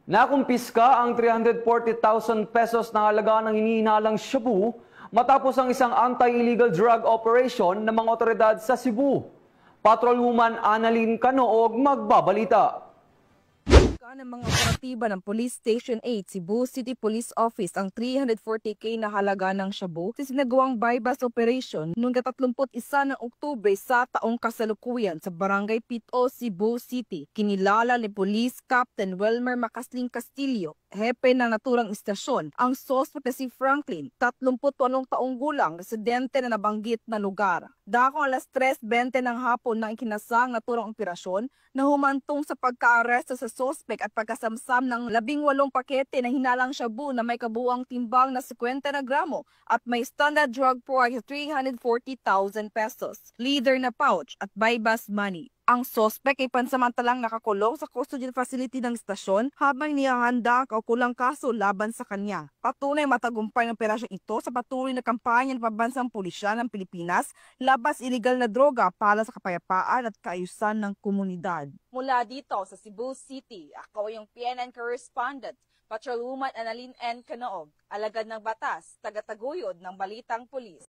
Nakumpiska ang 340,000 pesos na halaga ng hinihinalang shabu matapos ang isang anti-illegal drug operation ng mga otoridad sa Cebu. Patrolwoman Annalyn Canoog magbabalita. Ng mga operatiba ng Police Station 8, Cebu City Police Office ang 340K na halaga ng shabu sa sinagawang bypass operation noong 31 ng Oktubre sa taong kasalukuyan sa Barangay Pito, Cebu City. Kinilala ni Police Captain Welmer Macasling Castillo, hepe ng naturang istasyon, ang suspect na si Franklin, 38 taong gulang, residente na nabanggit na lugar. Dakong alas 3:20 ng hapon na ikinasang naturang operasyon na humantong sa pagka-aresto sa suspect at pagkasamsam ng 18 pakete na hinalang shabu na may kabuuang timbang na 50 na gramo at may standard drug price 340,000 pesos, leather na pouch at bypass money. Ang suspect ay pansamantalang nakakulong sa custodial facility ng istasyon habang nihahanda ang kaukulang kaso laban sa kanya. Patunay matagumpay ng operasyong ito sa patuloy na kampanya ng pambansang pulisya ng Pilipinas laban sa illegal na droga para sa kapayapaan at kaayusan ng komunidad. Mula dito sa Cebu City, ako yung PNN correspondent, Patrolwoman Annalyn N. Canoog, alagad ng batas, tagataguyod ng Balitang Pulis.